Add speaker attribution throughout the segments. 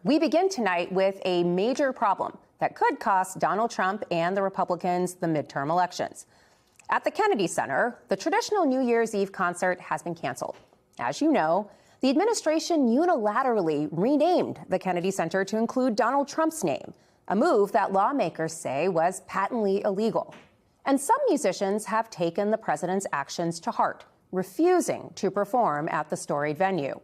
Speaker 1: We begin tonight with a major problem that could cost Donald Trump and the Republicans the midterm elections. At the Kennedy Center, the traditional New Year's Eve concert has been canceled. As you know, the administration unilaterally renamed the Kennedy Center to include Donald Trump's name, a move that lawmakers say was patently illegal. And some musicians have taken the president's actions to heart, refusing to perform at the storied venue.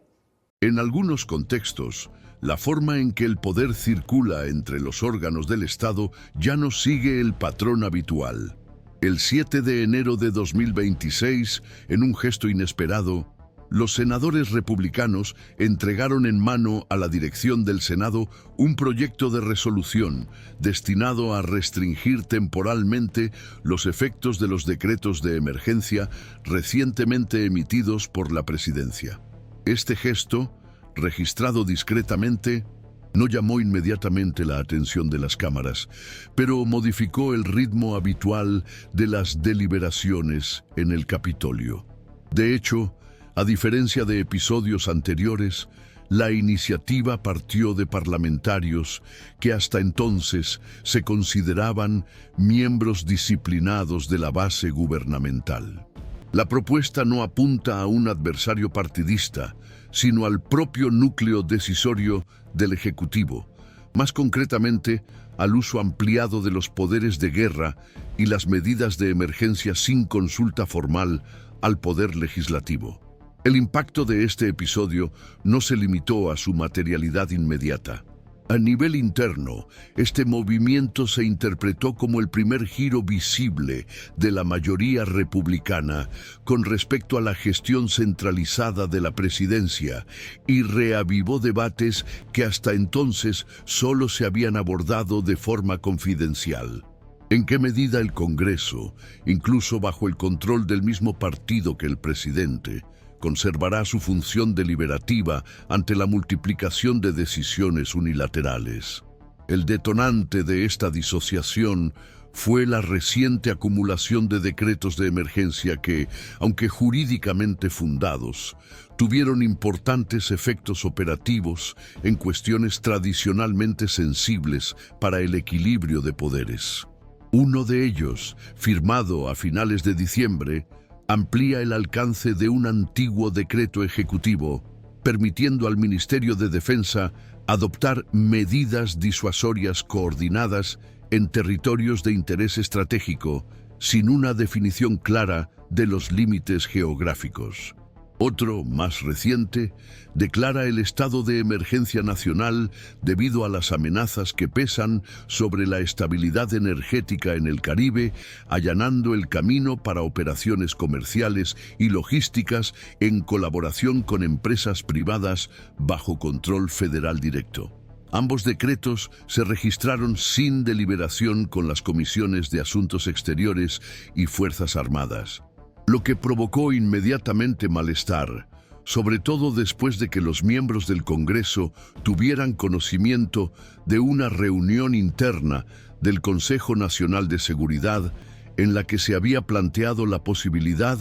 Speaker 2: En algunos contextos, la forma en que el poder circula entre los órganos del Estado ya no sigue el patrón habitual. El 7 de enero de 2026, en un gesto inesperado, los senadores republicanos entregaron en mano a la dirección del Senado un proyecto de resolución destinado a restringir temporalmente los efectos de los decretos de emergencia recientemente emitidos por la presidencia. Este gesto, registrado discretamente, no llamó inmediatamente la atención de las cámaras, pero modificó el ritmo habitual de las deliberaciones en el Capitolio. De hecho, a diferencia de episodios anteriores, la iniciativa partió de parlamentarios que hasta entonces se consideraban miembros disciplinados de la base gubernamental. La propuesta no apunta a un adversario partidista, sino al propio núcleo decisorio del Ejecutivo, más concretamente al uso ampliado de los poderes de guerra y las medidas de emergencia sin consulta formal al Poder Legislativo. El impacto de este episodio no se limitó a su materialidad inmediata. A nivel interno, este movimiento se interpretó como el primer giro visible de la mayoría republicana con respecto a la gestión centralizada de la presidencia y reavivó debates que hasta entonces solo se habían abordado de forma confidencial. ¿En qué medida el Congreso, incluso bajo el control del mismo partido que el presidente, conservará su función deliberativa ante la multiplicación de decisiones unilaterales? El detonante de esta disociación fue la reciente acumulación de decretos de emergencia que, aunque jurídicamente fundados, tuvieron importantes efectos operativos en cuestiones tradicionalmente sensibles para el equilibrio de poderes. Uno de ellos, firmado a finales de diciembre, amplía el alcance de un antiguo decreto ejecutivo, permitiendo al Ministerio de Defensa adoptar medidas disuasorias coordinadas en territorios de interés estratégico, sin una definición clara de los límites geográficos. Otro, más reciente, declara el estado de emergencia nacional debido a las amenazas que pesan sobre la estabilidad energética en el Caribe, allanando el camino para operaciones comerciales y logísticas en colaboración con empresas privadas bajo control federal directo. Ambos decretos se registraron sin deliberación con las comisiones de Asuntos Exteriores y Fuerzas Armadas, lo que provocó inmediatamente malestar, sobre todo después de que los miembros del Congreso tuvieran conocimiento de una reunión interna del Consejo Nacional de Seguridad en la que se había planteado la posibilidad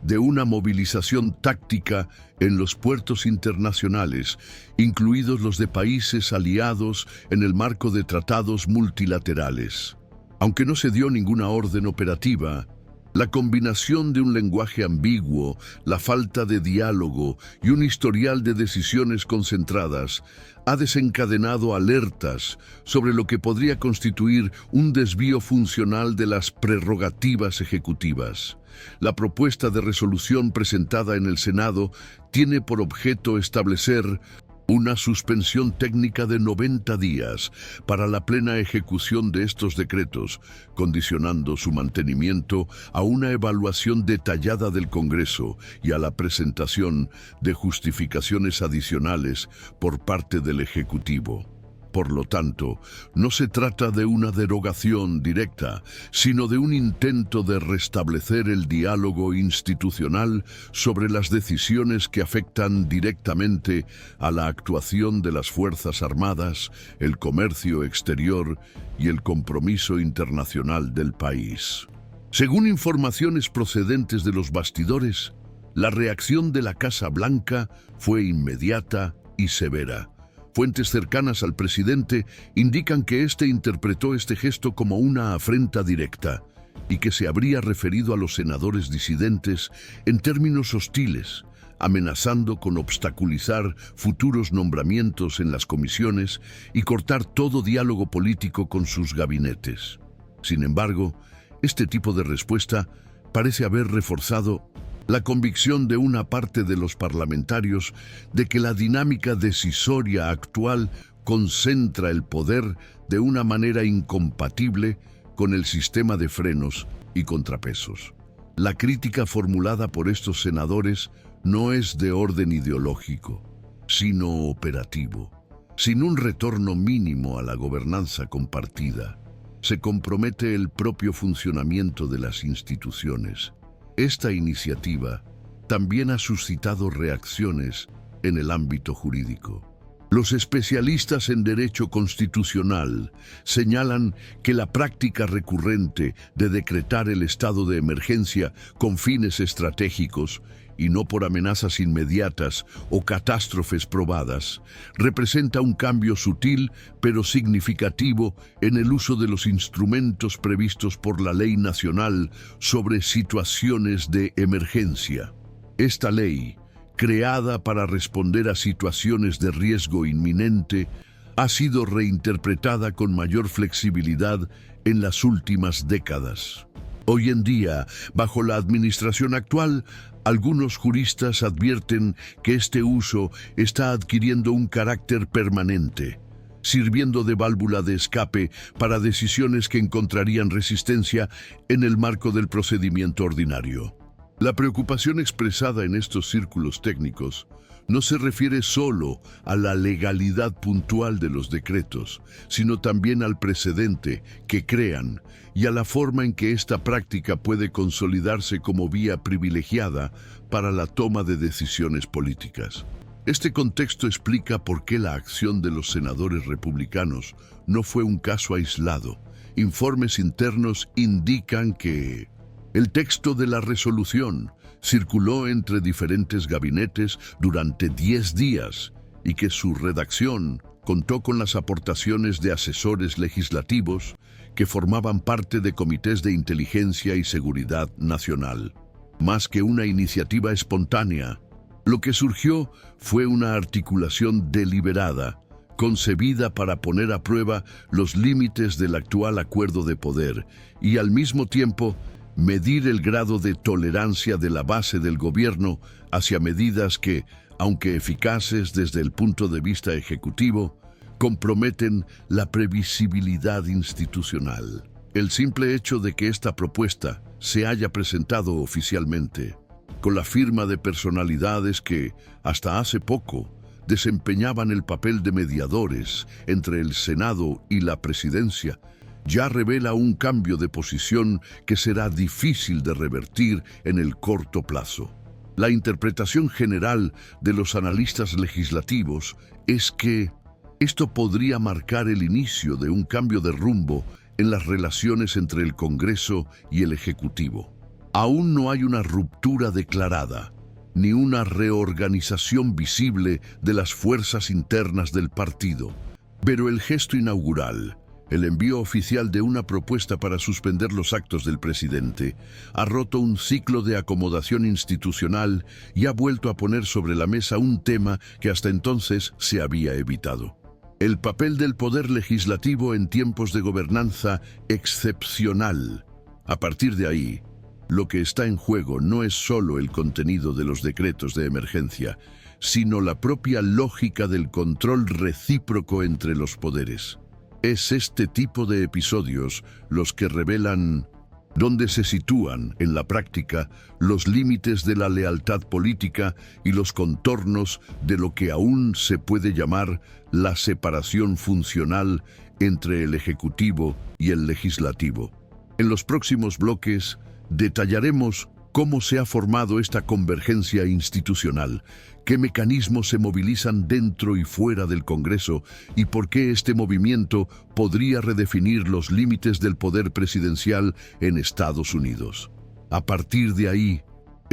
Speaker 2: de una movilización táctica en los puertos internacionales, incluidos los de países aliados en el marco de tratados multilaterales. Aunque no se dio ninguna orden operativa, la combinación de un lenguaje ambiguo, la falta de diálogo y un historial de decisiones concentradas ha desencadenado alertas sobre lo que podría constituir un desvío funcional de las prerrogativas ejecutivas. La propuesta de resolución presentada en el Senado tiene por objeto establecer una suspensión técnica de 90 días para la plena ejecución de estos decretos, condicionando su mantenimiento a una evaluación detallada del Congreso y a la presentación de justificaciones adicionales por parte del Ejecutivo. Por lo tanto, no se trata de una derogación directa, sino de un intento de restablecer el diálogo institucional sobre las decisiones que afectan directamente a la actuación de las Fuerzas Armadas, el comercio exterior y el compromiso internacional del país. Según informaciones procedentes de los bastidores, la reacción de la Casa Blanca fue inmediata y severa, Fuentes cercanas al presidente indican que éste interpretó este gesto como una afrenta directa y que se habría referido a los senadores disidentes en términos hostiles, amenazando con obstaculizar futuros nombramientos en las comisiones y cortar todo diálogo político con sus gabinetes. Sin embargo, este tipo de respuesta parece haber reforzado la convicción de una parte de los parlamentarios de que la dinámica decisoria actual concentra el poder de una manera incompatible con el sistema de frenos y contrapesos. La crítica formulada por estos senadores no es de orden ideológico, sino operativo. Sin un retorno mínimo a la gobernanza compartida, se compromete el propio funcionamiento de las instituciones. Esta iniciativa también ha suscitado reacciones en el ámbito jurídico. Los especialistas en derecho constitucional señalan que la práctica recurrente de decretar el estado de emergencia con fines estratégicos y no por amenazas inmediatas o catástrofes probadas, representa un cambio sutil pero significativo en el uso de los instrumentos previstos por la Ley Nacional sobre Situaciones de Emergencia. Esta ley, creada para responder a situaciones de riesgo inminente, ha sido reinterpretada con mayor flexibilidad en las últimas décadas. Hoy en día, bajo la administración actual, algunos juristas advierten que este uso está adquiriendo un carácter permanente, sirviendo de válvula de escape para decisiones que encontrarían resistencia en el marco del procedimiento ordinario. La preocupación expresada en estos círculos técnicos no se refiere solo a la legalidad puntual de los decretos, sino también al precedente que crean y a la forma en que esta práctica puede consolidarse como vía privilegiada para la toma de decisiones políticas. Este contexto explica por qué la acción de los senadores republicanos no fue un caso aislado. Informes internos indican que el texto de la resolución circuló entre diferentes gabinetes durante 10 días y que su redacción contó con las aportaciones de asesores legislativos que formaban parte de comités de inteligencia y seguridad nacional. Más que una iniciativa espontánea, lo que surgió fue una articulación deliberada, concebida para poner a prueba los límites del actual acuerdo de poder y al mismo tiempo medir el grado de tolerancia de la base del gobierno hacia medidas que, aunque eficaces desde el punto de vista ejecutivo, comprometen la previsibilidad institucional. El simple hecho de que esta propuesta se haya presentado oficialmente, con la firma de personalidades que, hasta hace poco, desempeñaban el papel de mediadores entre el Senado y la Presidencia, ya revela un cambio de posición que será difícil de revertir en el corto plazo. La interpretación general de los analistas legislativos es que esto podría marcar el inicio de un cambio de rumbo en las relaciones entre el Congreso y el Ejecutivo. Aún no hay una ruptura declarada, ni una reorganización visible de las fuerzas internas del partido, pero el gesto inaugural, el envío oficial de una propuesta para suspender los actos del presidente, ha roto un ciclo de acomodación institucional y ha vuelto a poner sobre la mesa un tema que hasta entonces se había evitado: el papel del poder legislativo en tiempos de gobernanza excepcional. A partir de ahí, lo que está en juego no es solo el contenido de los decretos de emergencia, sino la propia lógica del control recíproco entre los poderes. Es este tipo de episodios los que revelan dónde se sitúan, en la práctica, los límites de la lealtad política y los contornos de lo que aún se puede llamar la separación funcional entre el Ejecutivo y el Legislativo. En los próximos bloques detallaremos cómo se ha formado esta convergencia institucional, qué mecanismos se movilizan dentro y fuera del Congreso y por qué este movimiento podría redefinir los límites del poder presidencial en Estados Unidos. A partir de ahí,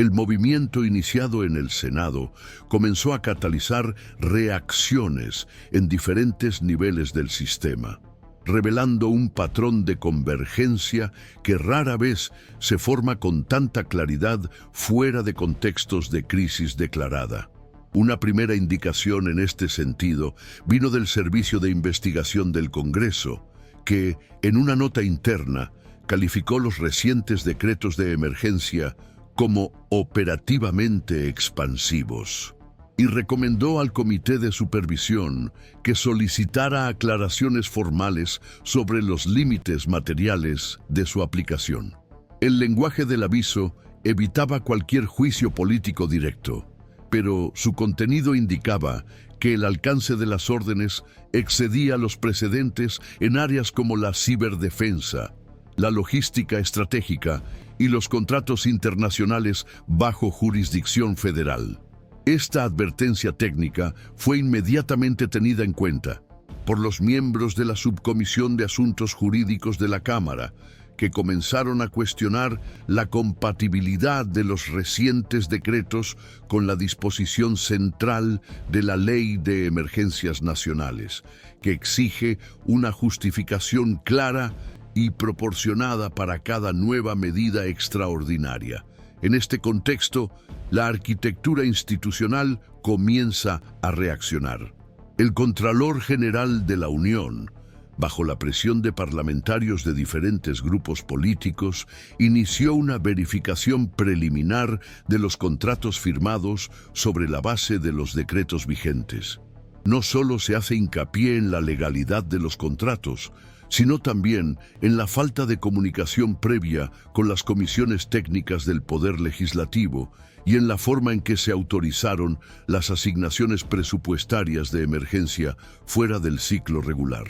Speaker 2: El movimiento iniciado en el Senado comenzó a catalizar reacciones en diferentes niveles del sistema, revelando un patrón de convergencia que rara vez se forma con tanta claridad fuera de contextos de crisis declarada. Una primera indicación en este sentido vino del Servicio de Investigación del Congreso, que, en una nota interna, calificó los recientes decretos de emergencia como operativamente expansivos y recomendó al Comité de Supervisión que solicitara aclaraciones formales sobre los límites materiales de su aplicación. El lenguaje del aviso evitaba cualquier juicio político directo, pero su contenido indicaba que el alcance de las órdenes excedía los precedentes en áreas como la ciberdefensa, la logística estratégica y los contratos internacionales bajo jurisdicción federal. Esta advertencia técnica fue inmediatamente tenida en cuenta por los miembros de la Subcomisión de Asuntos Jurídicos de la Cámara, que comenzaron a cuestionar la compatibilidad de los recientes decretos con la disposición central de la Ley de Emergencias Nacionales, que exige una justificación clara y proporcionada para cada nueva medida extraordinaria. En este contexto, la arquitectura institucional comienza a reaccionar. El Contralor General de la Unión, bajo la presión de parlamentarios de diferentes grupos políticos, inició una verificación preliminar de los contratos firmados sobre la base de los decretos vigentes. No solo se hace hincapié en la legalidad de los contratos, sino también en la falta de comunicación previa con las comisiones técnicas del Poder Legislativo y en la forma en que se autorizaron las asignaciones presupuestarias de emergencia fuera del ciclo regular.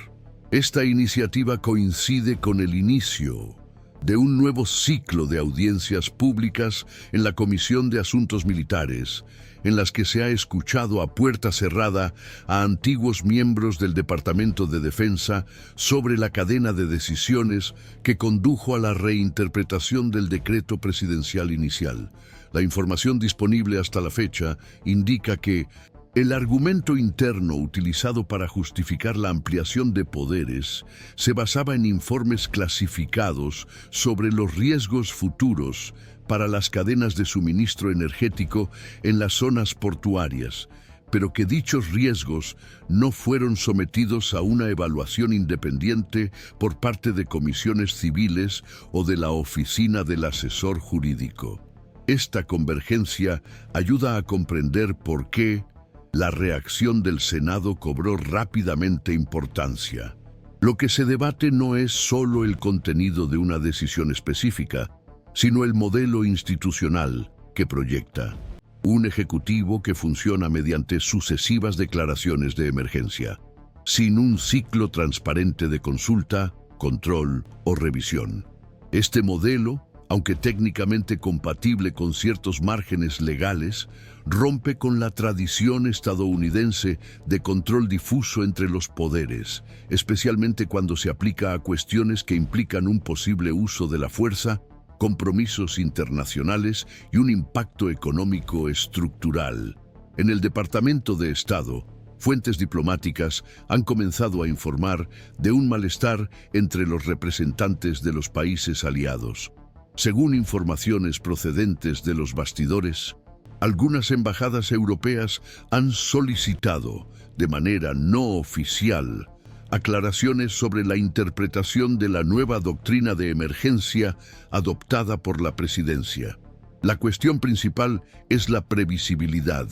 Speaker 2: Esta iniciativa coincide con el inicio de un nuevo ciclo de audiencias públicas en la Comisión de Asuntos Militares, en las que se ha escuchado a puerta cerrada a antiguos miembros del Departamento de Defensa sobre la cadena de decisiones que condujo a la reinterpretación del decreto presidencial inicial. La información disponible hasta la fecha indica que el argumento interno utilizado para justificar la ampliación de poderes se basaba en informes clasificados sobre los riesgos futuros para las cadenas de suministro energético en las zonas portuarias, pero que dichos riesgos no fueron sometidos a una evaluación independiente por parte de comisiones civiles o de la Oficina del Asesor Jurídico. Esta convergencia ayuda a comprender por qué la reacción del Senado cobró rápidamente importancia. Lo que se debate no es solo el contenido de una decisión específica, sino el modelo institucional que proyecta. Un ejecutivo que funciona mediante sucesivas declaraciones de emergencia, sin un ciclo transparente de consulta, control o revisión. Este modelo, aunque técnicamente compatible con ciertos márgenes legales, rompe con la tradición estadounidense de control difuso entre los poderes, especialmente cuando se aplica a cuestiones que implican un posible uso de la fuerza, compromisos internacionales y un impacto económico estructural. En el Departamento de Estado, fuentes diplomáticas han comenzado a informar de un malestar entre los representantes de los países aliados. Según informaciones procedentes de los bastidores, algunas embajadas europeas han solicitado, de manera no oficial, aclaraciones sobre la interpretación de la nueva doctrina de emergencia adoptada por la presidencia. La cuestión principal es la previsibilidad.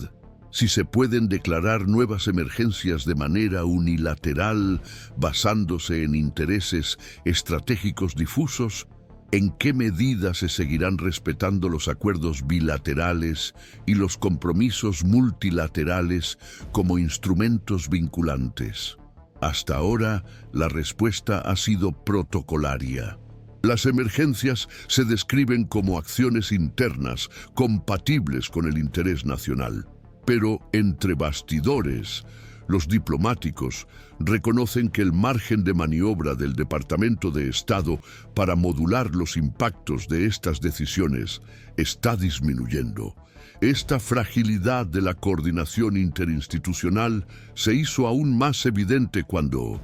Speaker 2: Si se pueden declarar nuevas emergencias de manera unilateral, basándose en intereses estratégicos difusos, ¿en qué medida se seguirán respetando los acuerdos bilaterales y los compromisos multilaterales como instrumentos vinculantes? Hasta ahora, la respuesta ha sido protocolaria. Las emergencias se describen como acciones internas compatibles con el interés nacional. Pero entre bastidores, Los diplomáticos reconocen que el margen de maniobra del Departamento de Estado para modular los impactos de estas decisiones está disminuyendo. Esta fragilidad de la coordinación interinstitucional se hizo aún más evidente cuando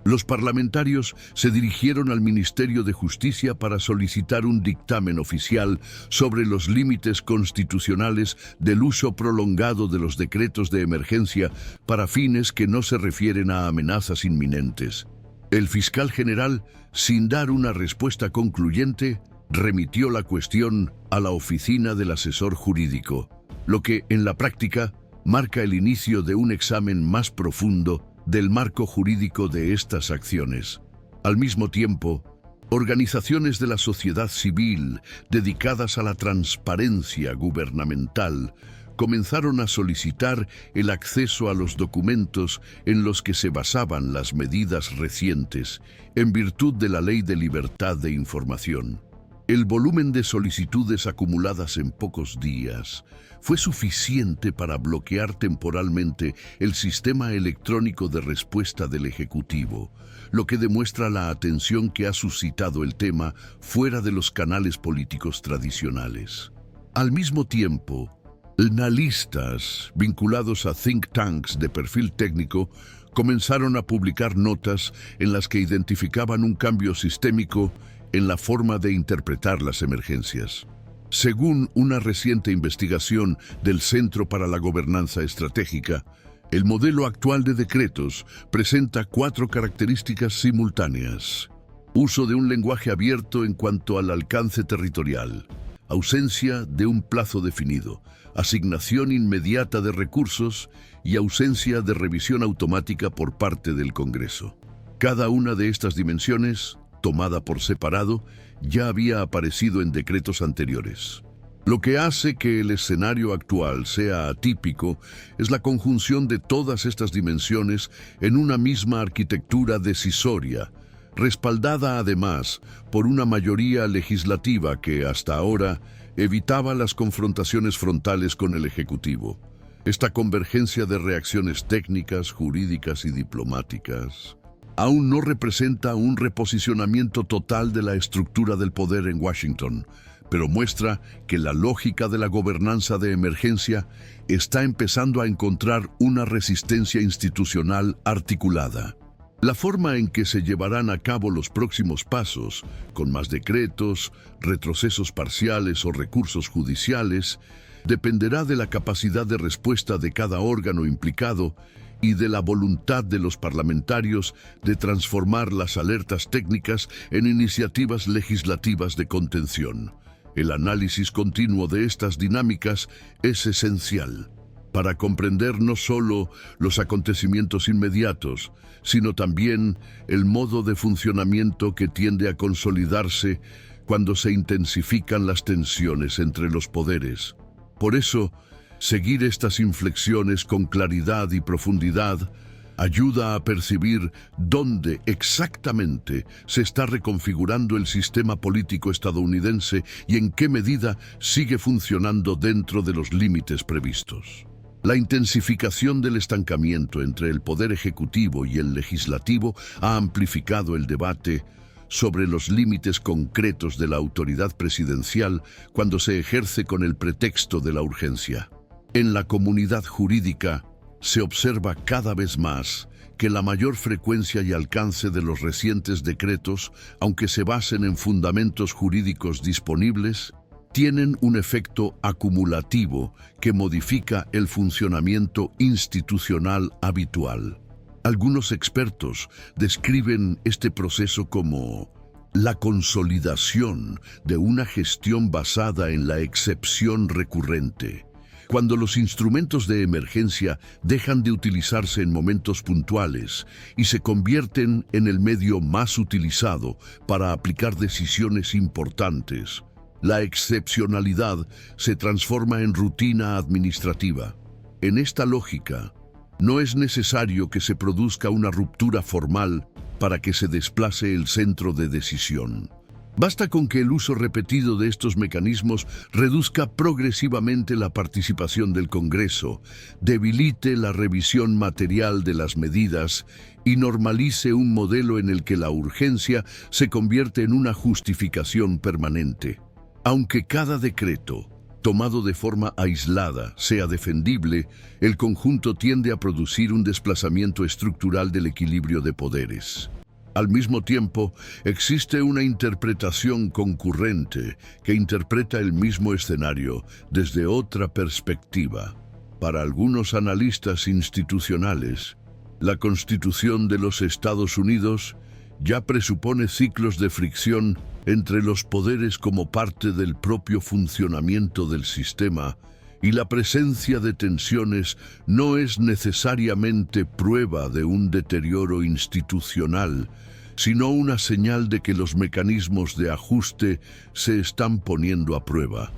Speaker 2: los parlamentarios se dirigieron al Ministerio de Justicia para solicitar un dictamen oficial sobre los límites constitucionales del uso prolongado de los decretos de emergencia para fines que no se refieren a amenazas inminentes. El fiscal general, sin dar una respuesta concluyente, remitió la cuestión a la oficina del asesor jurídico, lo que, en la práctica, marca el inicio de un examen más profundo del marco jurídico de estas acciones. Al mismo tiempo, organizaciones de la sociedad civil dedicadas a la transparencia gubernamental comenzaron a solicitar el acceso a los documentos en los que se basaban las medidas recientes, en virtud de la Ley de Libertad de Información. El volumen de solicitudes acumuladas en pocos días fue suficiente para bloquear temporalmente el sistema electrónico de respuesta del Ejecutivo, lo que demuestra la atención que ha suscitado el tema fuera de los canales políticos tradicionales. Al mismo tiempo, analistas vinculados a think tanks de perfil técnico comenzaron a publicar notas en las que identificaban un cambio sistémico en la forma de interpretar las emergencias. Según una reciente investigación del Centro para la Gobernanza Estratégica, el modelo actual de decretos presenta 4 características simultáneas: uso de un lenguaje abierto en cuanto al alcance territorial, ausencia de un plazo definido, asignación inmediata de recursos y ausencia de revisión automática por parte del Congreso. Cada una de estas dimensiones, tomada por separado, ya había aparecido en decretos anteriores. Lo que hace que el escenario actual sea atípico es la conjunción de todas estas dimensiones en una misma arquitectura decisoria, respaldada además por una mayoría legislativa que hasta ahora evitaba las confrontaciones frontales con el Ejecutivo. Esta convergencia de reacciones técnicas, jurídicas y diplomáticas aún no representa un reposicionamiento total de la estructura del poder en Washington, pero muestra que la lógica de la gobernanza de emergencia está empezando a encontrar una resistencia institucional articulada. La forma en que se llevarán a cabo los próximos pasos, con más decretos, retrocesos parciales o recursos judiciales, dependerá de la capacidad de respuesta de cada órgano implicado y de la voluntad de los parlamentarios de transformar las alertas técnicas en iniciativas legislativas de contención. El análisis continuo de estas dinámicas es esencial para comprender no solo los acontecimientos inmediatos, sino también el modo de funcionamiento que tiende a consolidarse cuando se intensifican las tensiones entre los poderes. Por eso, seguir estas inflexiones con claridad y profundidad ayuda a percibir dónde exactamente se está reconfigurando el sistema político estadounidense y en qué medida sigue funcionando dentro de los límites previstos. La intensificación del estancamiento entre el poder ejecutivo y el legislativo ha amplificado el debate sobre los límites concretos de la autoridad presidencial cuando se ejerce con el pretexto de la urgencia. En la comunidad jurídica se observa cada vez más que la mayor frecuencia y alcance de los recientes decretos, aunque se basen en fundamentos jurídicos disponibles, tienen un efecto acumulativo que modifica el funcionamiento institucional habitual. Algunos expertos describen este proceso como la consolidación de una gestión basada en la excepción recurrente. Cuando los instrumentos de emergencia dejan de utilizarse en momentos puntuales y se convierten en el medio más utilizado para aplicar decisiones importantes, la excepcionalidad se transforma en rutina administrativa. En esta lógica, no es necesario que se produzca una ruptura formal para que se desplace el centro de decisión. Basta con que el uso repetido de estos mecanismos reduzca progresivamente la participación del Congreso, debilite la revisión material de las medidas y normalice un modelo en el que la urgencia se convierte en una justificación permanente. Aunque cada decreto, tomado de forma aislada, sea defendible, el conjunto tiende a producir un desplazamiento estructural del equilibrio de poderes. Al mismo tiempo, existe una interpretación concurrente que interpreta el mismo escenario desde otra perspectiva. Para algunos analistas institucionales, la Constitución de los Estados Unidos ya presupone ciclos de fricción entre los poderes como parte del propio funcionamiento del sistema, y la presencia de tensiones no es necesariamente prueba de un deterioro institucional, sino una señal de que los mecanismos de ajuste se están poniendo a prueba.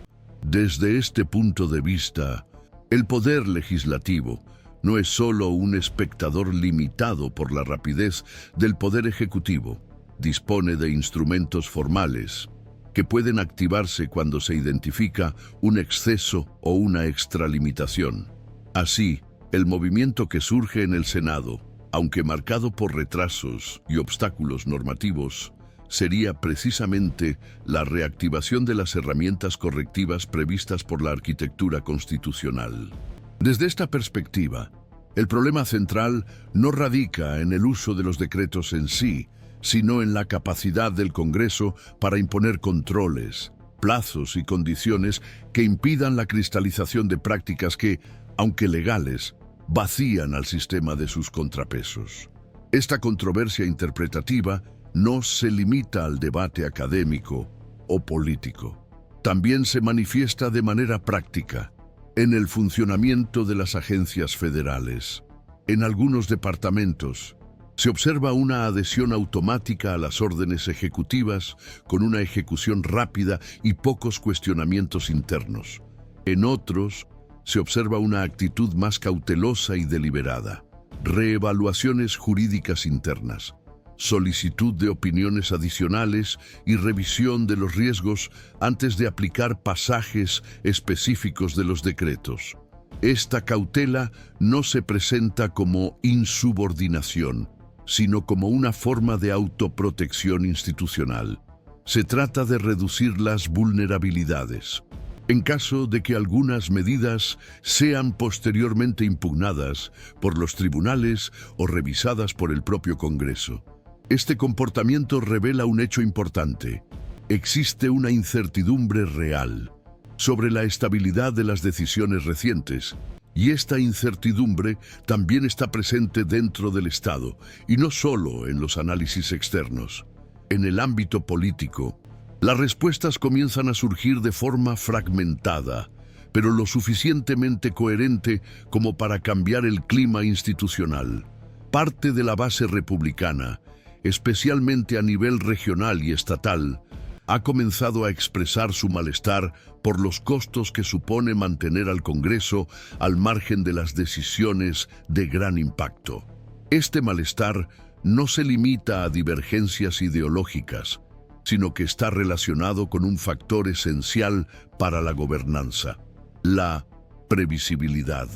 Speaker 2: Desde este punto de vista, el poder legislativo no es solo un espectador limitado por la rapidez del poder ejecutivo. Dispone de instrumentos formales que pueden activarse cuando se identifica un exceso o una extralimitación. Así, el movimiento que surge en el Senado, aunque marcado por retrasos y obstáculos normativos, sería precisamente la reactivación de las herramientas correctivas previstas por la arquitectura constitucional. Desde esta perspectiva, el problema central no radica en el uso de los decretos en sí, sino en la capacidad del Congreso para imponer controles, plazos y condiciones que impidan la cristalización de prácticas que, aunque legales, vacían al sistema de sus contrapesos. Esta controversia interpretativa no se limita al debate académico o político. También se manifiesta de manera práctica en el funcionamiento de las agencias federales. En algunos departamentos, se observa una adhesión automática a las órdenes ejecutivas con una ejecución rápida y pocos cuestionamientos internos. En otros, se observa una actitud más cautelosa y deliberada, reevaluaciones jurídicas internas, solicitud de opiniones adicionales y revisión de los riesgos antes de aplicar pasajes específicos de los decretos. Esta cautela no se presenta como insubordinación, sino como una forma de autoprotección institucional. Se trata de reducir las vulnerabilidades. En caso de que algunas medidas sean posteriormente impugnadas por los tribunales o revisadas por el propio Congreso. Este comportamiento revela un hecho importante. Existe una incertidumbre real sobre la estabilidad de las decisiones recientes, y esta incertidumbre también está presente dentro del Estado, y no solo en los análisis externos. En el ámbito político, las respuestas comienzan a surgir de forma fragmentada, pero lo suficientemente coherente como para cambiar el clima institucional. Parte de la base republicana, especialmente a nivel regional y estatal, ha comenzado a expresar su malestar por los costos que supone mantener al Congreso al margen de las decisiones de gran impacto. Este malestar no se limita a divergencias ideológicas, sino que está relacionado con un factor esencial para la gobernanza: la previsibilidad.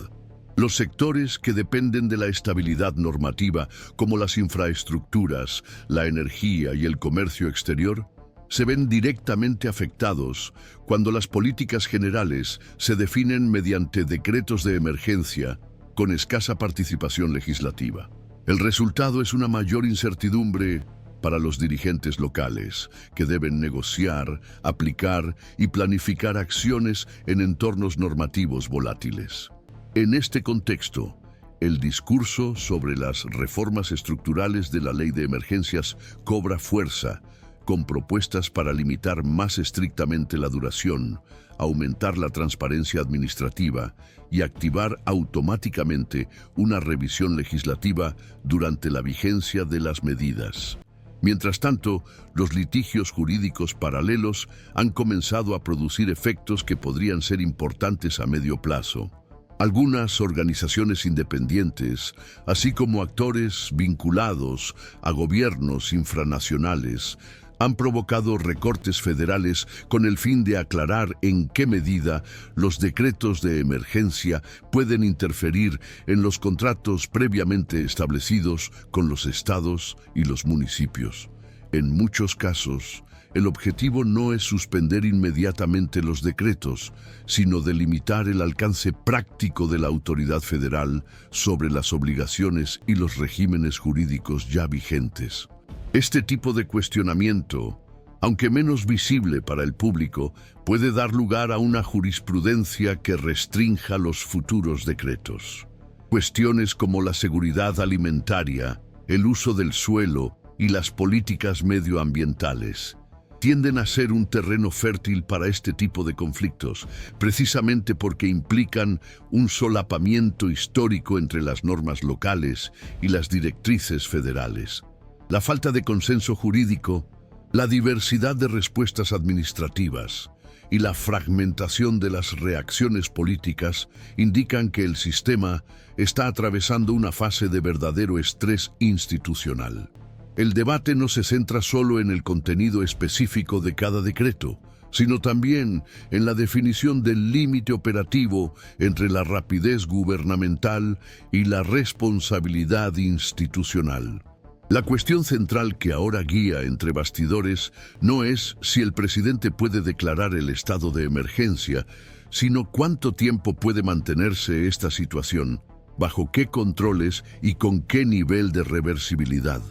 Speaker 2: Los sectores que dependen de la estabilidad normativa, como las infraestructuras, la energía y el comercio exterior, se ven directamente afectados cuando las políticas generales se definen mediante decretos de emergencia con escasa participación legislativa. El resultado es una mayor incertidumbre para los dirigentes locales, que deben negociar, aplicar y planificar acciones en entornos normativos volátiles. En este contexto, el discurso sobre las reformas estructurales de la Ley de Emergencias cobra fuerza, con propuestas para limitar más estrictamente la duración, aumentar la transparencia administrativa y activar automáticamente una revisión legislativa durante la vigencia de las medidas. Mientras tanto, los litigios jurídicos paralelos han comenzado a producir efectos que podrían ser importantes a medio plazo. Algunas organizaciones independientes, así como actores vinculados a gobiernos infranacionales, han provocado recortes federales con el fin de aclarar en qué medida los decretos de emergencia pueden interferir en los contratos previamente establecidos con los estados y los municipios. En muchos casos, el objetivo no es suspender inmediatamente los decretos, sino delimitar el alcance práctico de la autoridad federal sobre las obligaciones y los regímenes jurídicos ya vigentes. Este tipo de cuestionamiento, aunque menos visible para el público, puede dar lugar a una jurisprudencia que restrinja los futuros decretos. Cuestiones como la seguridad alimentaria, el uso del suelo y las políticas medioambientales tienden a ser un terreno fértil para este tipo de conflictos, precisamente porque implican un solapamiento histórico entre las normas locales y las directrices federales. La falta de consenso jurídico, la diversidad de respuestas administrativas y la fragmentación de las reacciones políticas indican que el sistema está atravesando una fase de verdadero estrés institucional. El debate no se centra solo en el contenido específico de cada decreto, sino también en la definición del límite operativo entre la rapidez gubernamental y la responsabilidad institucional. La cuestión central que ahora guía entre bastidores no es si el presidente puede declarar el estado de emergencia, sino cuánto tiempo puede mantenerse esta situación, bajo qué controles y con qué nivel de reversibilidad.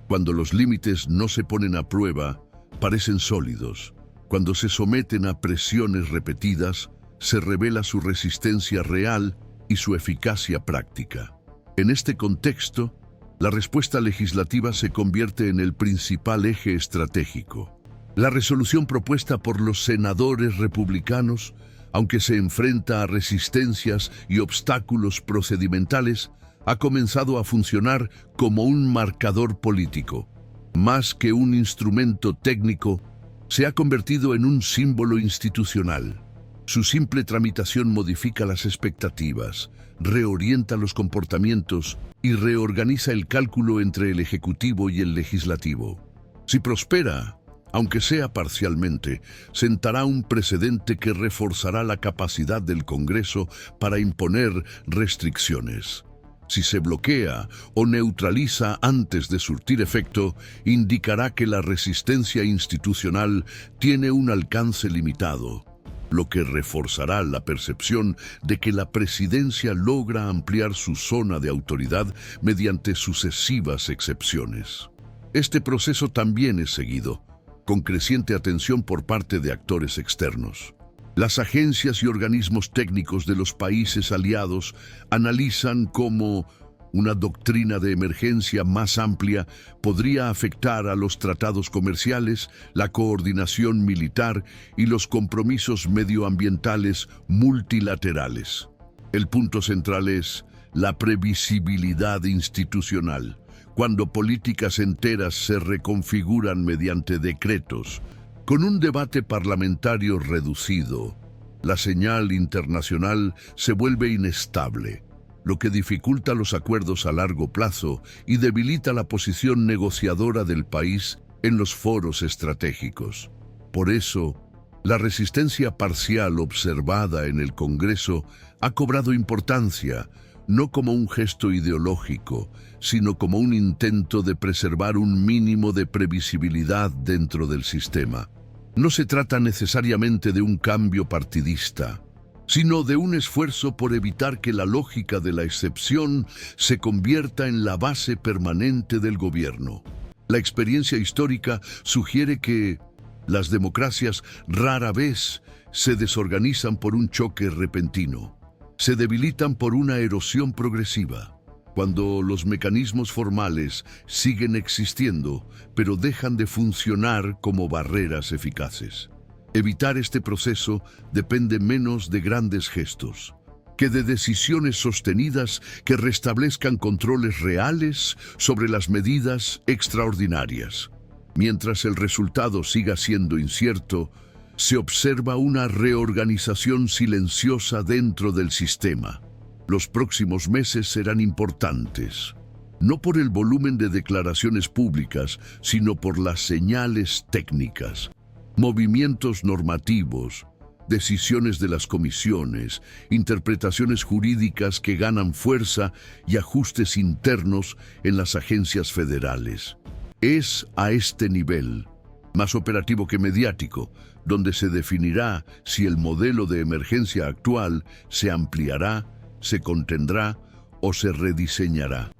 Speaker 2: Cuando los límites no se ponen a prueba, parecen sólidos. Cuando se someten a presiones repetidas, se revela su resistencia real y su eficacia práctica. En este contexto, la respuesta legislativa se convierte en el principal eje estratégico. La resolución propuesta por los senadores republicanos, aunque se enfrenta a resistencias y obstáculos procedimentales, ha comenzado a funcionar como un marcador político. Más que un instrumento técnico, se ha convertido en un símbolo institucional. Su simple tramitación modifica las expectativas, reorienta los comportamientos y reorganiza el cálculo entre el Ejecutivo y el Legislativo. Si prospera, aunque sea parcialmente, sentará un precedente que reforzará la capacidad del Congreso para imponer restricciones. Si se bloquea o neutraliza antes de surtir efecto, indicará que la resistencia institucional tiene un alcance limitado, lo que reforzará la percepción de que la presidencia logra ampliar su zona de autoridad mediante sucesivas excepciones. Este proceso también es seguido, con creciente atención por parte de actores externos. Las agencias y organismos técnicos de los países aliados analizan cómo una doctrina de emergencia más amplia podría afectar a los tratados comerciales, la coordinación militar y los compromisos medioambientales multilaterales. El punto central es la previsibilidad institucional. Cuando políticas enteras se reconfiguran mediante decretos, con un debate parlamentario reducido, la señal internacional se vuelve inestable, lo que dificulta los acuerdos a largo plazo y debilita la posición negociadora del país en los foros estratégicos. Por eso, la resistencia parcial observada en el Congreso ha cobrado importancia, no como un gesto ideológico, sino como un intento de preservar un mínimo de previsibilidad dentro del sistema. No se trata necesariamente de un cambio partidista, sino de un esfuerzo por evitar que la lógica de la excepción se convierta en la base permanente del gobierno. La experiencia histórica sugiere que las democracias rara vez se desorganizan por un choque repentino. Se debilitan por una erosión progresiva, cuando los mecanismos formales siguen existiendo, pero dejan de funcionar como barreras eficaces. Evitar este proceso depende menos de grandes gestos que de decisiones sostenidas que restablezcan controles reales sobre las medidas extraordinarias. Mientras el resultado siga siendo incierto, se observa una reorganización silenciosa dentro del sistema. Los próximos meses serán importantes. no por el volumen de declaraciones públicas, sino por las señales técnicas, movimientos normativos, decisiones de las comisiones, interpretaciones jurídicas que ganan fuerza y ajustes internos en las agencias federales. Es a este nivel, más operativo que mediático, donde se definirá si el modelo de emergencia actual se ampliará, se contendrá o se rediseñará.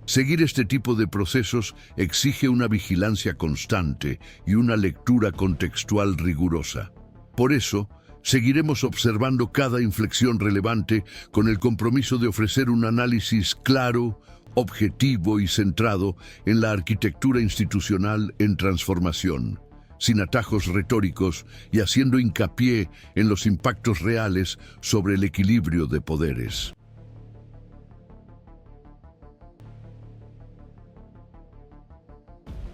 Speaker 2: Seguir este tipo de procesos exige una vigilancia constante y una lectura contextual rigurosa. Por eso, seguiremos observando cada inflexión relevante con el compromiso de ofrecer un análisis claro, objetivo y centrado en la arquitectura institucional en transformación, sin atajos retóricos y haciendo hincapié en los impactos reales sobre el equilibrio de poderes.